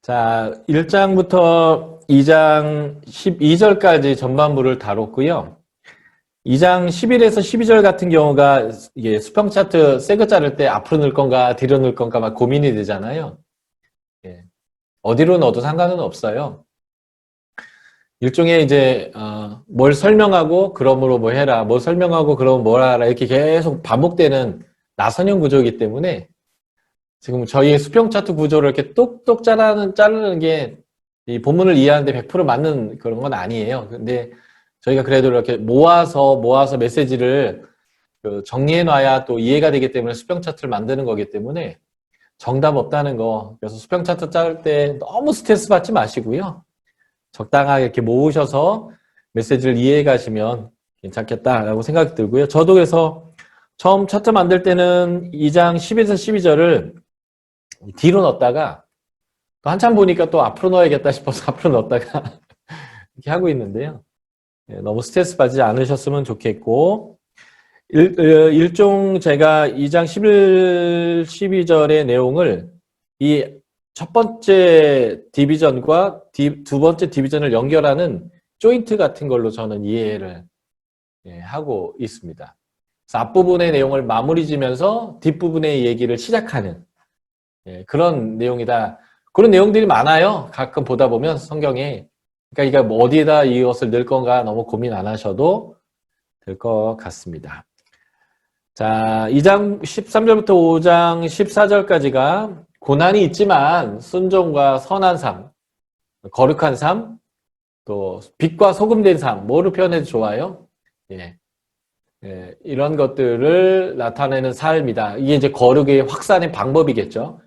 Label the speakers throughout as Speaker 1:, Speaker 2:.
Speaker 1: 자, 1장부터 2장 12절까지 전반부를 다뤘고요. 2장 11에서 12절 같은 경우가 이게 수평 차트 새 거 자를 때 앞으로 넣을 건가 뒤로 넣을 건가 막 고민이 되잖아요. 예. 어디로 넣어도 상관은 없어요. 일종의 이제 뭘 설명하고 그러므로 뭐 해라, 뭘 설명하고 그러면 뭘 하라 이렇게 계속 반복되는 나선형 구조이기 때문에 지금 저희의 수평 차트 구조를 이렇게 똑똑 자르는 게 이 본문을 이해하는데 100% 맞는 그런 건 아니에요. 근데 저희가 그래도 이렇게 모아서 메시지를 정리해 놔야 또 이해가 되기 때문에 수평 차트를 만드는 거기 때문에 정답 없다는 거. 그래서 수평 차트 자를 때 너무 스트레스 받지 마시고요. 적당하게 이렇게 모으셔서 메시지를 이해해 가시면 괜찮겠다라고 생각이 들고요. 저도 그래서 처음 차트 만들 때는 2장 10에서 12절을 뒤로 넣었다가 또 한참 보니까 또 앞으로 넣어야겠다 싶어서 앞으로 넣었다가 이렇게 하고 있는데요. 너무 스트레스 받지 않으셨으면 좋겠고 일종 제가 2장 11, 12절의 내용을 이 첫 번째 디비전과 두 번째 디비전을 연결하는 조인트 같은 걸로 저는 이해를 하고 있습니다. 그래서 앞부분의 내용을 마무리 지면서 뒷부분의 얘기를 시작하는 그런 내용이다. 그런 내용들이 많아요. 가끔 보다 보면 성경에. 그러니까 이게 뭐 어디에다 이것을 넣을 건가 너무 고민 안 하셔도 될 것 같습니다. 자, 2장 13절부터 5장 14절까지가 고난이 있지만 순종과 선한 삶, 거룩한 삶, 또 빛과 소금 된 삶, 뭐로 표현해도 좋아요. 이런 것들을 나타내는 삶이다. 이게 이제 거룩의 확산의 방법이겠죠.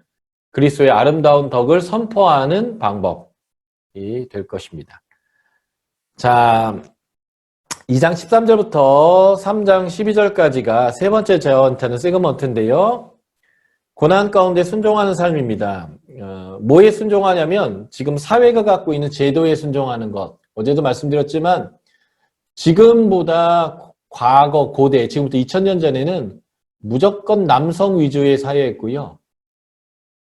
Speaker 1: 그리스도의 아름다운 덕을 선포하는 방법이 될 것입니다. 자, 2장 13절부터 3장 12절까지가 세 번째 저한테는 세그먼트인데요. 고난 가운데 순종하는 삶입니다. 뭐에 순종하냐면 지금 사회가 갖고 있는 제도에 순종하는 것. 어제도 말씀드렸지만 지금보다 과거, 고대, 지금부터 2000년 전에는 무조건 남성 위주의 사회였고요.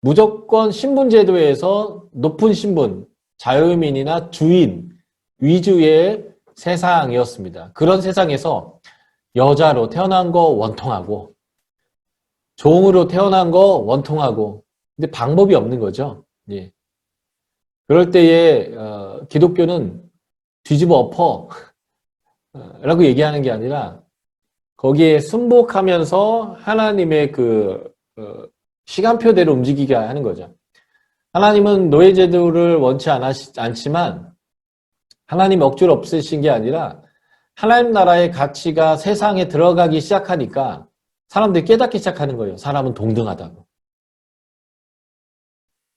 Speaker 1: 무조건 신분제도에서 높은 신분, 자유민이나 주인 위주의 세상이었습니다. 그런 세상에서 여자로 태어난 거 원통하고 종으로 태어난 거 원통하고 근데 방법이 없는 거죠. 예. 그럴 때에 기독교는 뒤집어 엎어 라고 얘기하는 게 아니라 거기에 순복하면서 하나님의 시간표대로 움직이게 하는 거죠. 하나님은 노예제도를 원치 않지만 하나님 억지로 없애신 게 아니라 하나님 나라의 가치가 세상에 들어가기 시작하니까 사람들이 깨닫기 시작하는 거예요. 사람은 동등하다고.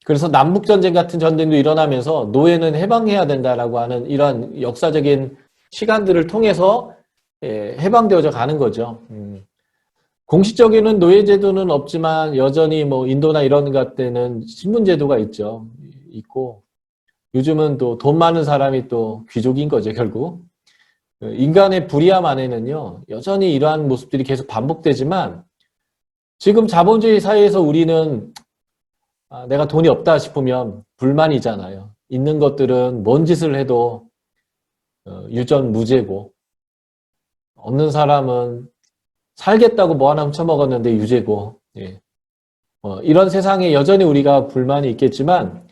Speaker 1: 그래서 남북전쟁 같은 전쟁도 일어나면서 노예는 해방해야 된다라고 하는 이러한 역사적인 시간들을 통해서 해방되어져 가는 거죠. 공식적인 노예제도는 없지만 여전히 뭐 인도나 이런 것 때는 신분제도가 있고 요즘은 또 돈 많은 사람이 또 귀족인 거죠, 결국. 인간의 불의함 안에는요, 여전히 이러한 모습들이 계속 반복되지만 지금 자본주의 사회에서 우리는 내가 돈이 없다 싶으면 불만이잖아요. 있는 것들은 뭔 짓을 해도 유전무죄고 없는 사람은 살겠다고 뭐 하나 훔쳐먹었는데 유죄고 이런 세상에 여전히 우리가 불만이 있겠지만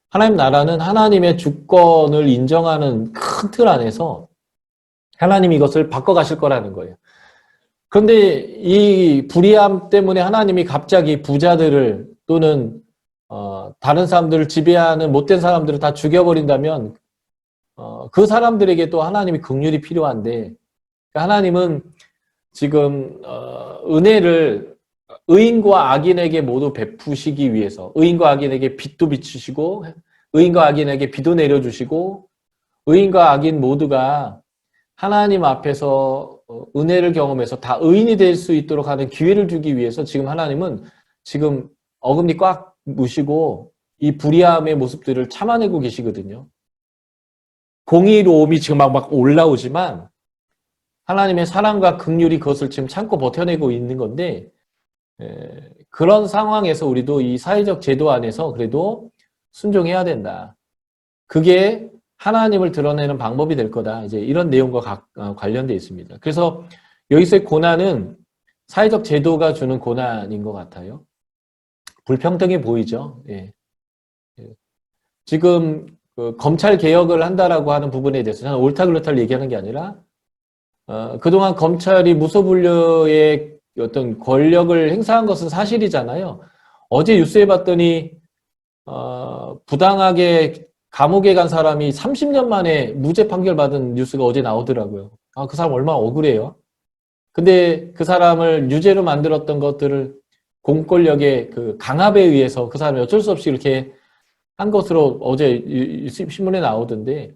Speaker 1: 하나님 나라는 하나님의 주권을 인정하는 큰 틀 안에서 하나님이 이것을 바꿔가실 거라는 거예요. 그런데 이 불의함 때문에 하나님이 갑자기 부자들을 또는 다른 사람들을 지배하는 못된 사람들을 다 죽여버린다면 그 사람들에게 또 하나님이 긍휼이 필요한데 하나님은 지금 은혜를 의인과 악인에게 모두 베푸시기 위해서 의인과 악인에게 빛도 비추시고 의인과 악인에게 비도 내려주시고 의인과 악인 모두가 하나님 앞에서 은혜를 경험해서 다 의인이 될 수 있도록 하는 기회를 주기 위해서 지금 하나님은 지금 어금니 꽉 무시고 이 불의함의 모습들을 참아내고 계시거든요. 공의로움이 지금 막 올라오지만 하나님의 사랑과 긍휼이 그것을 지금 참고 버텨내고 있는 건데 그런 상황에서 우리도 이 사회적 제도 안에서 그래도 순종해야 된다. 그게 하나님을 드러내는 방법이 될 거다. 이제 이런 내용과 관련되어 있습니다. 그래서 여기서의 고난은 사회적 제도가 주는 고난인 것 같아요. 불평등해 보이죠. 예. 지금 그 검찰 개혁을 한다라고 하는 부분에 대해서 저는 옳다 그렇다를 얘기하는 게 아니라 그동안 검찰이 무소불위의 어떤 권력을 행사한 것은 사실이잖아요. 어제 뉴스에 봤더니 부당하게 감옥에 간 사람이 30년 만에 무죄 판결 받은 뉴스가 어제 나오더라고요. 아, 그 사람 얼마나 억울해요. 근데 그 사람을 유죄로 만들었던 것들을 공권력의 그 강압에 의해서 그 사람이 어쩔 수 없이 이렇게 한 것으로 어제 신문에 나오던데,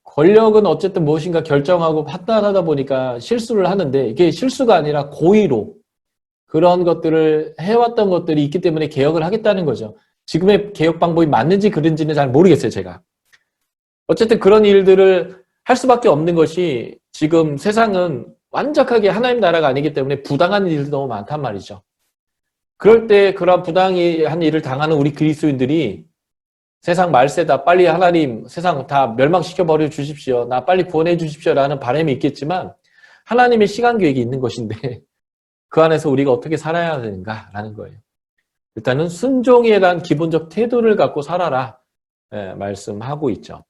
Speaker 1: 권력은 어쨌든 무엇인가 결정하고 판단하다 보니까 실수를 하는데 이게 실수가 아니라 고의로 그런 것들을 해왔던 것들이 있기 때문에 개혁을 하겠다는 거죠. 지금의 개혁 방법이 맞는지 그른지는 잘 모르겠어요, 제가. 어쨌든 그런 일들을 할 수밖에 없는 것이 지금 세상은 완벽하게 하나님 나라가 아니기 때문에 부당한 일도 너무 많단 말이죠. 그럴 때 그런 부당한 일을 당하는 우리 그리스도인들이 세상 말세다, 빨리 하나님 세상 다 멸망시켜 버려 주십시오, 나 빨리 구원해 주십시오라는 바람이 있겠지만 하나님의 시간 계획이 있는 것인데 그 안에서 우리가 어떻게 살아야 되는가라는 거예요. 일단은 순종에 대한 기본적 태도를 갖고 살아라, 말씀하고 있죠.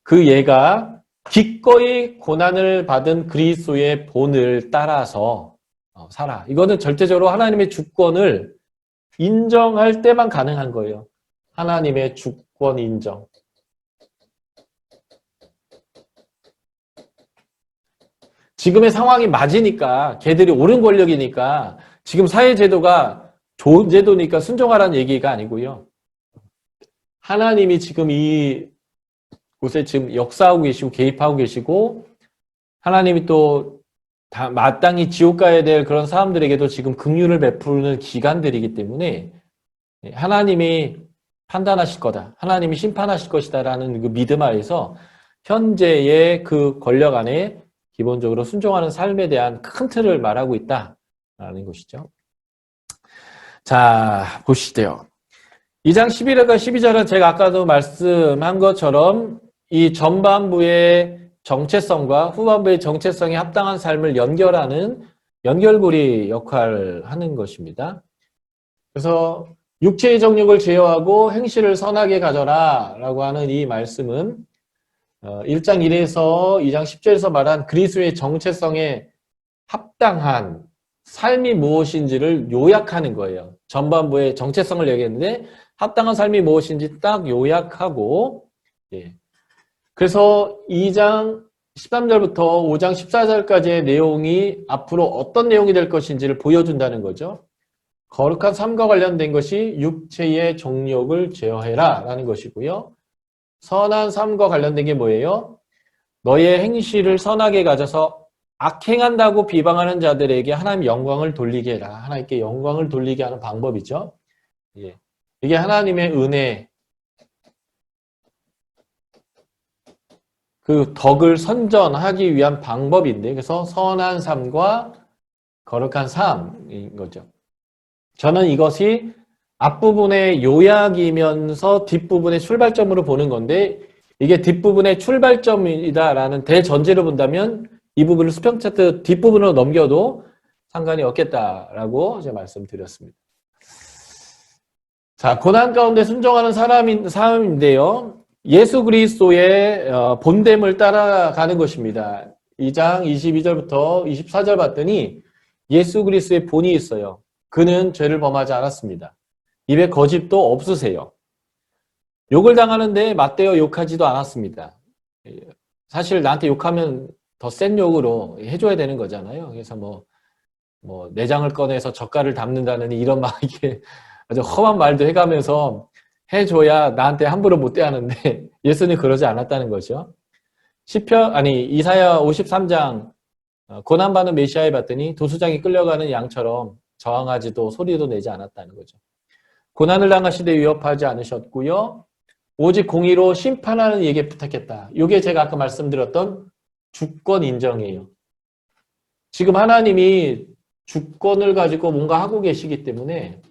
Speaker 1: 그 예가 기꺼이 고난을 받은 그리스도의 본을 따라서 살아. 이거는 절대적으로 하나님의 주권을 인정할 때만 가능한 거예요. 하나님의 주권 인정. 지금의 상황이 맞으니까, 걔들이 옳은 권력이니까, 지금 사회제도가 좋은 제도니까 순종하라는 얘기가 아니고요. 하나님이 지금 이 곳에 지금 역사하고 계시고 개입하고 계시고, 하나님이 또 마땅히 지옥 가야 될 그런 사람들에게도 지금 긍휼을 베푸는 기간들이기 때문에 하나님이 판단하실 거다, 하나님이 심판하실 것이다라는 그 믿음 아래서 현재의 그 권력 안에 기본적으로 순종하는 삶에 대한 큰 틀을 말하고 있다라는 것이죠. 자, 보시죠. 2장 11절과 12절은 제가 아까도 말씀한 것처럼 이 전반부의 정체성과 후반부의 정체성에 합당한 삶을 연결하는 연결고리 역할을 하는 것입니다. 그래서 육체의 정욕을 제어하고 행실을 선하게 가져라 라고 하는 이 말씀은 1장 1에서 2장 10절에서 말한 그리스도의 정체성에 합당한 삶이 무엇인지를 요약하는 거예요. 전반부의 정체성을 얘기했는데 합당한 삶이 무엇인지 딱 요약하고, 그래서 2장 13절부터 5장 14절까지의 내용이 앞으로 어떤 내용이 될 것인지를 보여준다는 거죠. 거룩한 삶과 관련된 것이 육체의 정욕을 제어해라 라는 것이고요. 선한 삶과 관련된 게 뭐예요? 너의 행실을 선하게 가져서 악행한다고 비방하는 자들에게 하나님 영광을 돌리게 해라. 하나님께 영광을 돌리게 하는 방법이죠. 이게 하나님의 은혜, 그 덕을 선전하기 위한 방법인데, 그래서 선한 삶과 거룩한 삶인 거죠. 저는 이것이 앞부분의 요약이면서 뒷부분의 출발점으로 보는 건데, 이게 뒷부분의 출발점이다라는 대전제로 본다면 이 부분을 수평 차트 뒷부분으로 넘겨도 상관이 없겠다라고 제가 말씀드렸습니다. 자, 고난 가운데 순종하는 사람인데요. 예수 그리스도의 본됨을 따라가는 것입니다. 2장 22절부터 24절 봤더니 예수 그리스도의 본이 있어요. 그는 죄를 범하지 않았습니다. 입에 거짓도 없으세요. 욕을 당하는데 맞대어 욕하지도 않았습니다. 사실 나한테 욕하면 더 센 욕으로 해줘야 되는 거잖아요. 그래서 뭐 내장을 꺼내서 젓갈을 담는다는 이런 막 이게 아주 험한 말도 해가면서 해줘야 나한테 함부로 못 대하는데 예수는 그러지 않았다는 거죠. 이사야 53장 고난받는 메시아에 봤더니 도수장이 끌려가는 양처럼 저항하지도 소리도 내지 않았다는 거죠. 고난을 당하시되 위협하지 않으셨고요. 오직 공의로 심판하는 이에게 부탁했다. 이게 제가 아까 말씀드렸던 주권 인정이에요. 지금 하나님이 주권을 가지고 뭔가 하고 계시기 때문에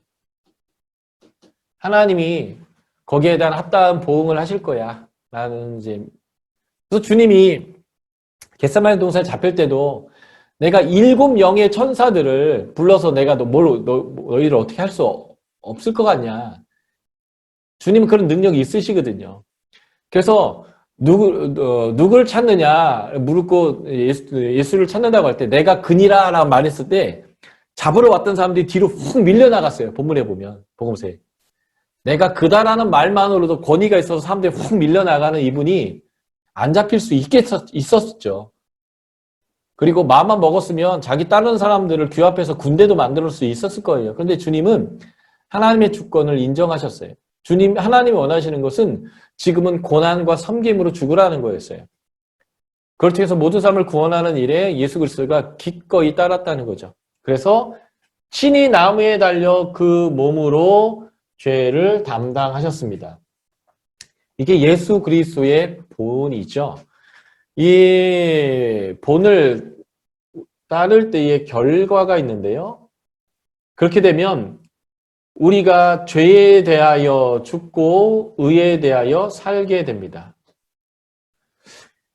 Speaker 1: 하나님이 거기에 대한 합당한 보응을 하실 거야. 라는 이제 그래서 주님이 겟세마네 동산에 잡힐 때도 내가 7명의 천사들을 불러서 내가 너희를 어떻게 할 수 없을 것 같냐. 주님은 그런 능력이 있으시거든요. 그래서 누구를 찾느냐 물고 예수를 찾는다고 할 때 내가 그니라 라고 말했을 때 잡으러 왔던 사람들이 뒤로 훅 밀려나갔어요. 본문에 보면 복음서에 내가 그다라는 말만으로도 권위가 있어서 사람들이 훅 밀려나가는 이분이 안 잡힐 수 있었죠. 그리고 마음만 먹었으면 자기 따르는 사람들을 규합해서 군대도 만들 수 있었을 거예요. 그런데 주님은 하나님의 주권을 인정하셨어요. 하나님이 원하시는 것은 지금은 고난과 섬김으로 죽으라는 거였어요. 그렇게 해서 모든 사람을 구원하는 일에 예수 그리스도가 기꺼이 따랐다는 거죠. 그래서 친히 나무에 달려 그 몸으로 죄를 담당하셨습니다. 이게 예수 그리스도의 본이죠. 이 본을 따를 때의 결과가 있는데요. 그렇게 되면 우리가 죄에 대하여 죽고 의에 대하여 살게 됩니다.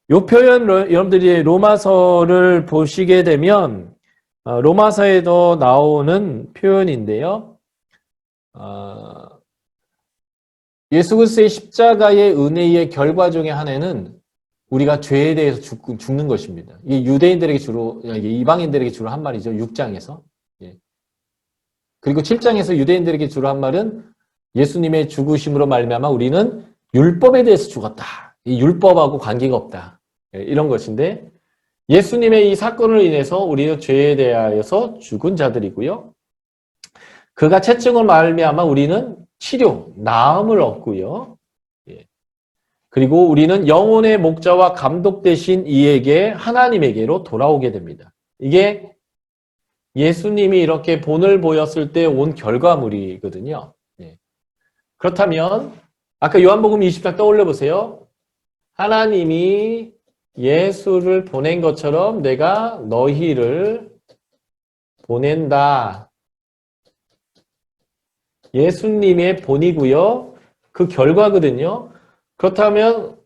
Speaker 1: 이 표현 여러분들이 로마서를 보시게 되면 로마서에도 나오는 표현인데요. 예수 그리스도의 십자가의 은혜의 결과 중에 하나는 우리가 죄에 대해서 죽는 것입니다. 이게 유대인들에게 주로, 이방인들에게 주로 한 말이죠. 6장에서. 그리고 7장에서 유대인들에게 주로 한 말은 예수님의 죽으심으로 말미암아 우리는 율법에 대해서 죽었다. 이 율법하고 관계가 없다. 이런 것인데 예수님의 이 사건으로 인해서 우리는 죄에 대하여서 죽은 자들이고요. 그가 채찍으로 말미암아 우리는 치료, 나음을 얻고요. 그리고 우리는 영혼의 목자와 감독 되신 이에게 하나님에게로 돌아오게 됩니다. 이게 예수님이 이렇게 본을 보였을 때 온 결과물이거든요. 그렇다면 아까 요한복음 20장 떠올려 보세요. 하나님이 예수를 보낸 것처럼 내가 너희를 보낸다. 예수님의 본이고요. 그 결과거든요. 그렇다면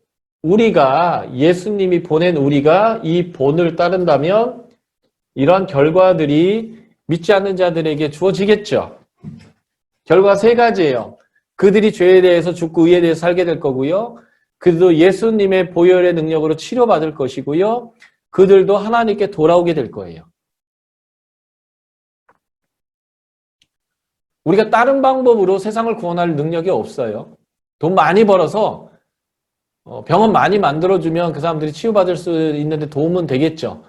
Speaker 1: 우리가 예수님이 보낸 우리가 이 본을 따른다면 이러한 결과들이 믿지 않는 자들에게 주어지겠죠. 결과 3가지예요. 그들이 죄에 대해서 죽고 의에 대해서 살게 될 거고요. 그들도 예수님의 보혈의 능력으로 치료받을 것이고요. 그들도 하나님께 돌아오게 될 거예요. 우리가 다른 방법으로 세상을 구원할 능력이 없어요. 돈 많이 벌어서 병원 많이 만들어주면 그 사람들이 치유받을 수 있는데 도움은 되겠죠.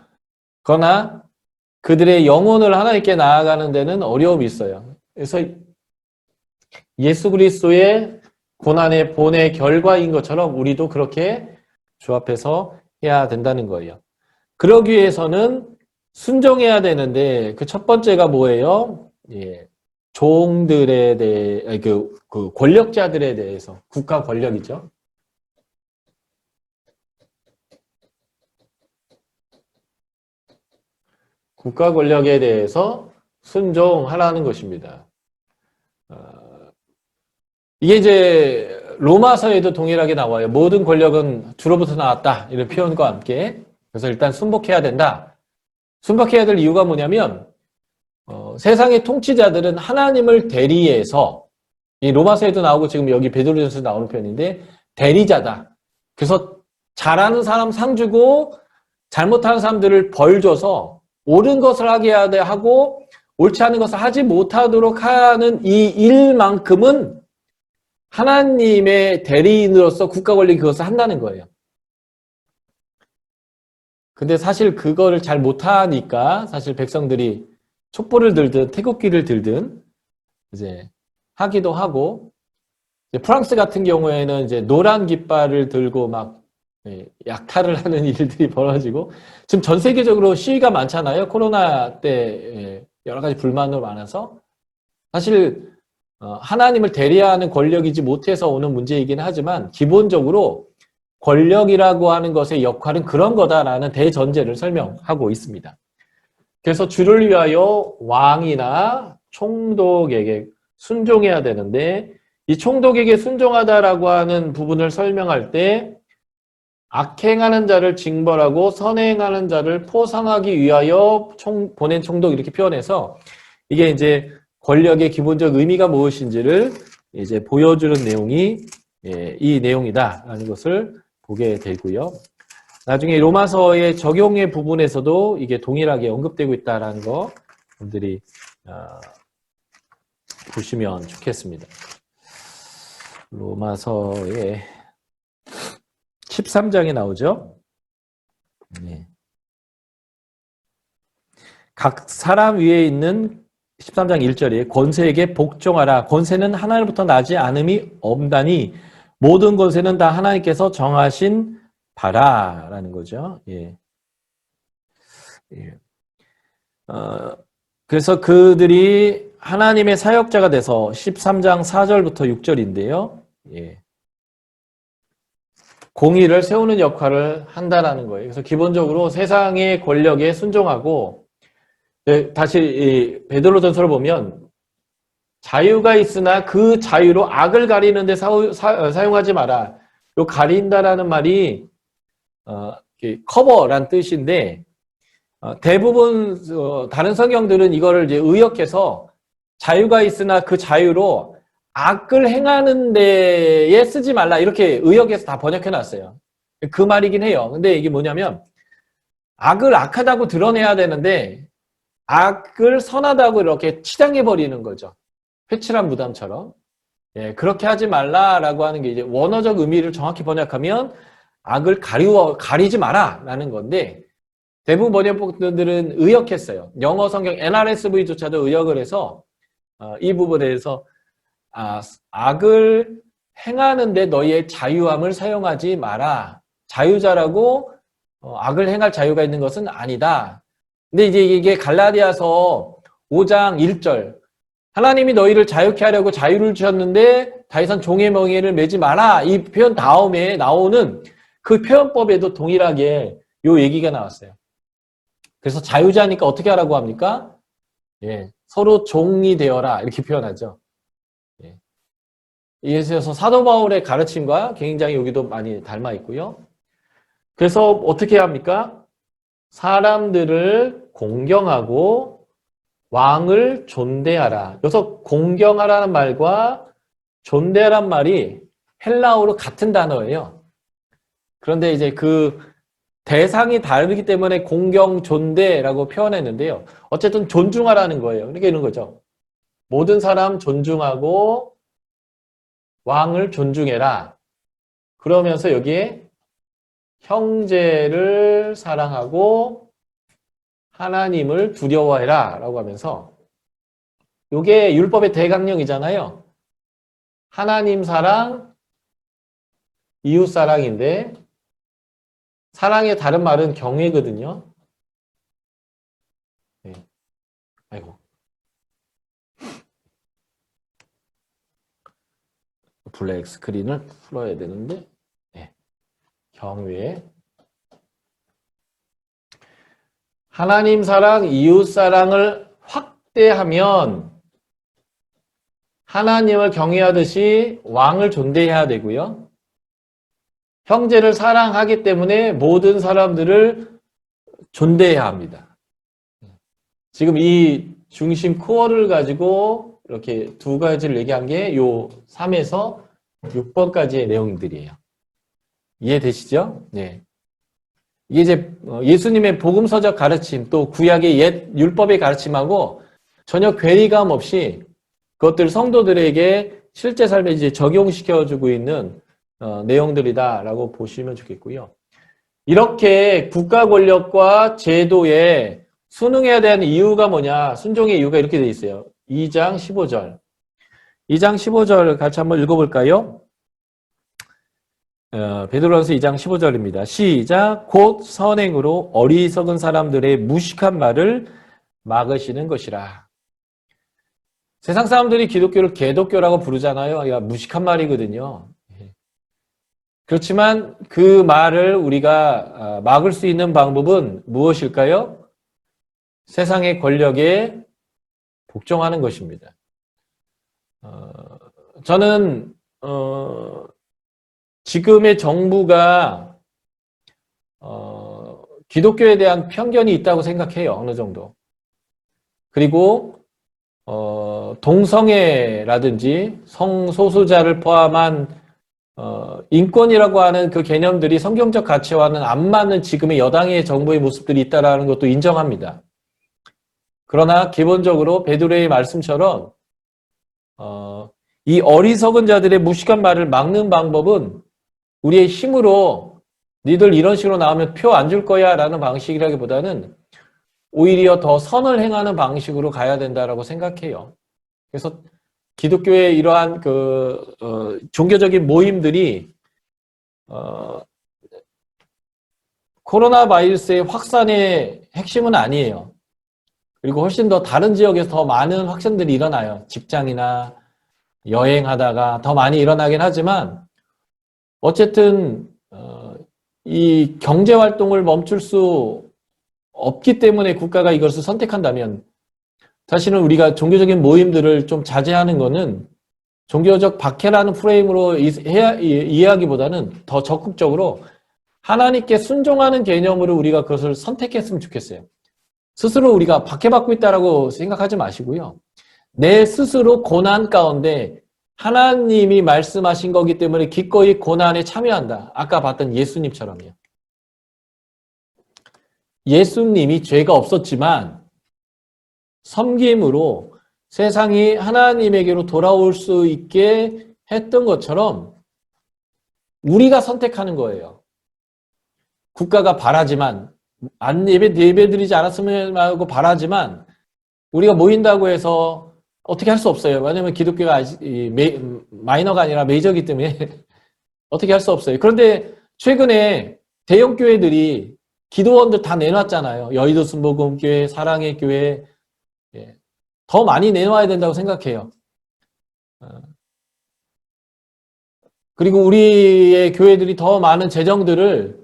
Speaker 1: 그러나 그들의 영혼을 하나님께 나아가는 데는 어려움이 있어요. 그래서 예수 그리스도의 고난의 본의 결과인 것처럼 우리도 그렇게 주합해서 해야 된다는 거예요. 그러기 위해서는 순종해야 되는데 그 첫 번째가 뭐예요? 종들에 대해 그 권력자들에 대해서 국가 권력이죠. 국가 권력에 대해서 순종하라는 것입니다. 이게 이제 로마서에도 동일하게 나와요. 모든 권력은 주로부터 나왔다. 이런 표현과 함께. 그래서 일단 순복해야 된다. 순복해야 될 이유가 뭐냐면 세상의 통치자들은 하나님을 대리해서 이 로마서에도 나오고 지금 여기 베드로전서에 나오는 표현인데 대리자다. 그래서 잘하는 사람 상 주고 잘못하는 사람들을 벌 줘서 옳은 것을 하게 하고 옳지 않은 것을 하지 못하도록 하는 이 일만큼은 하나님의 대리인으로서 국가 권력이 그것을 한다는 거예요. 근데 사실 그거를 잘 못하니까 사실 백성들이 촛불을 들든 태극기를 들든 이제 하기도 하고 프랑스 같은 경우에는 이제 노란 깃발을 들고 막 약탈을 하는 일들이 벌어지고 지금 전 세계적으로 시위가 많잖아요. 코로나 때 여러 가지 불만으로 많아서 사실 하나님을 대리하는 권력이지 못해서 오는 문제이긴 하지만 기본적으로 권력이라고 하는 것의 역할은 그런 거다라는 대전제를 설명하고 있습니다. 그래서 주를 위하여 왕이나 총독에게 순종해야 되는데 이 총독에게 순종하다라고 하는 부분을 설명할 때 악행하는 자를 징벌하고 선행하는 자를 포상하기 위하여 보낸 총독 이렇게 표현해서 이게 이제 권력의 기본적 의미가 무엇인지를 이제 보여주는 내용이 이 내용이다라는 것을 보게 되고요. 나중에 로마서의 적용의 부분에서도 이게 동일하게 언급되고 있다라는 거 여러분들이 보시면 좋겠습니다. 로마서의 13장에 나오죠. 네. 각 사람 위에 있는 13장 1절에 권세에게 복종하라. 권세는 하나님부터 나지 않음이 없다니 모든 권세는 다 하나님께서 정하신 바라라는 거죠. 예. 예. 그래서 그들이 하나님의 사역자가 돼서 13장 4절부터 6절인데요. 예. 공의를 세우는 역할을 한다라는 거예요. 그래서 기본적으로 세상의 권력에 순종하고 다시 베드로전서를 보면 자유가 있으나 그 자유로 악을 가리는데 사용하지 마라. 요 가린다라는 말이 커버란 뜻인데 대부분 다른 성경들은 이거를 이제 의역해서 자유가 있으나 그 자유로 악을 행하는 데에 쓰지 말라 이렇게 의역해서 다 번역해 놨어요. 그 말이긴 해요. 근데 이게 뭐냐면 악을 악하다고 드러내야 되는데 악을 선하다고 이렇게 치장해 버리는 거죠. 회칠한 무담처럼. 예, 그렇게 하지 말라라고 하는 게 이제 원어적 의미를 정확히 번역하면 악을 가리지 마라라는 건데 대부분 번역본들은 의역했어요. 영어 성경 NRSV조차도 의역을 해서 이 부분에 대해서 악을 행하는데 너희의 자유함을 사용하지 마라. 자유자라고 악을 행할 자유가 있는 것은 아니다. 근데 이제 이게 갈라디아서 5장 1절 하나님이 너희를 자유케 하려고 자유를 주셨는데 더 이상 종의 멍에를 매지 마라. 이 표현 다음에 나오는 그 표현법에도 동일하게 요 얘기가 나왔어요. 그래서 자유자니까 어떻게 하라고 합니까? 예, 서로 종이 되어라 이렇게 표현하죠. 예. 이에서 사도 바울의 가르침과 굉장히 여기도 많이 닮아 있고요. 그래서 어떻게 합니까? 사람들을 공경하고 왕을 존대하라. 여기서 공경하라는 말과 존대하라는 말이 헬라어로 같은 단어예요. 그런데 이제 그 대상이 다르기 때문에 공경, 존대라고 표현했는데요. 어쨌든 존중하라는 거예요. 그러니까 이런 거죠. 모든 사람 존중하고 왕을 존중해라. 그러면서 여기에 형제를 사랑하고 하나님을 두려워해라 라고 하면서 이게 율법의 대강령이잖아요. 하나님 사랑, 이웃 사랑인데 사랑의 다른 말은 경외거든요. 네. 아이고. 블랙 스크린을 풀어야 되는데 네. 경외. 하나님 사랑, 이웃 사랑을 확대하면 하나님을 경외하듯이 왕을 존대해야 되고요. 형제를 사랑하기 때문에 모든 사람들을 존대해야 합니다. 지금 이 중심 코어를 가지고 이렇게 두 가지를 얘기한 게 요 3에서 6번까지의 내용들이에요. 이해되시죠? 네. 이게 이제 예수님의 복음서적 가르침 또 구약의 옛 율법의 가르침하고 전혀 괴리감 없이 그것들 성도들에게 실제 삶에 이제 적용시켜주고 있는 내용들이다라고 보시면 좋겠고요. 이렇게 국가 권력과 제도에 순응해야 되는 이유가 뭐냐? 순종의 이유가 이렇게 돼 있어요. 2장 15절. 2장 15절 같이 한번 읽어볼까요? 베드로전서 2장 15절입니다. 시작. 곧 선행으로 어리석은 사람들의 무식한 말을 막으시는 것이라. 세상 사람들이 기독교를 개독교라고 부르잖아요. 야, 무식한 말이거든요. 그렇지만 그 말을 우리가 막을 수 있는 방법은 무엇일까요? 세상의 권력에 복종하는 것입니다. 저는 지금의 정부가 기독교에 대한 편견이 있다고 생각해요. 어느 정도. 그리고 동성애라든지 성소수자를 포함한 인권이라고 하는 그 개념들이 성경적 가치와는 안 맞는 지금의 여당의 정부의 모습들이 있다는 것도 인정합니다. 그러나 기본적으로 베드로의 말씀처럼 이 어리석은 자들의 무식한 말을 막는 방법은 우리의 힘으로 니들 이런 식으로 나오면 표 안 줄 거야 라는 방식이라기보다는 오히려 더 선을 행하는 방식으로 가야 된다라고 생각해요. 그래서 기독교의 이러한 종교적인 모임들이 코로나 바이러스의 확산의 핵심은 아니에요. 그리고 훨씬 더 다른 지역에서 더 많은 확산들이 일어나요. 직장이나 여행하다가 더 많이 일어나긴 하지만 어쨌든 이 경제활동을 멈출 수 없기 때문에 국가가 이것을 선택한다면 사실은 우리가 종교적인 모임들을 좀 자제하는 것은 종교적 박해라는 프레임으로 이해하기보다는 더 적극적으로 하나님께 순종하는 개념으로 우리가 그것을 선택했으면 좋겠어요. 스스로 우리가 박해받고 있다고 생각하지 마시고요. 내 스스로 고난 가운데 하나님이 말씀하신 거기 때문에 기꺼이 고난에 참여한다. 아까 봤던 예수님처럼요. 예수님이 죄가 없었지만 섬김으로 세상이 하나님에게로 돌아올 수 있게 했던 것처럼 우리가 선택하는 거예요. 국가가 바라지만 예배드리지 않았으면 하고 바라지만 우리가 모인다고 해서 어떻게 할 수 없어요. 왜냐하면 기독교가 마이너가 아니라 메이저이기 때문에 어떻게 할 수 없어요. 그런데 최근에 대형 교회들이 기도원들 다 내놨잖아요. 여의도 순복음교회, 사랑의 교회 더 많이 내놔야 된다고 생각해요. 그리고 우리의 교회들이 더 많은 재정들을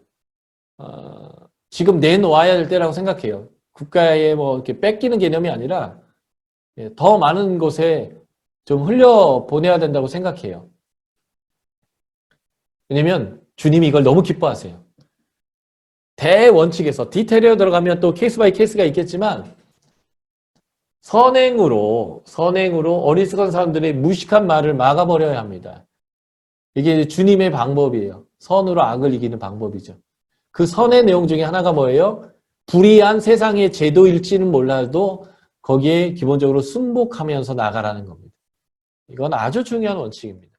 Speaker 1: 지금 내놓아야 될 때라고 생각해요. 국가에 뭐 이렇게 뺏기는 개념이 아니라 더 많은 곳에 좀 흘려 보내야 된다고 생각해요. 왜냐면 주님이 이걸 너무 기뻐하세요. 대원칙에서 디테일에 들어가면 또 케이스 바이 케이스가 있겠지만 선행으로 어리석은 사람들의 무식한 말을 막아버려야 합니다. 이게 주님의 방법이에요. 선으로 악을 이기는 방법이죠. 그 선의 내용 중에 하나가 뭐예요? 불의한 세상의 제도일지는 몰라도 거기에 기본적으로 순복하면서 나가라는 겁니다. 이건 아주 중요한 원칙입니다.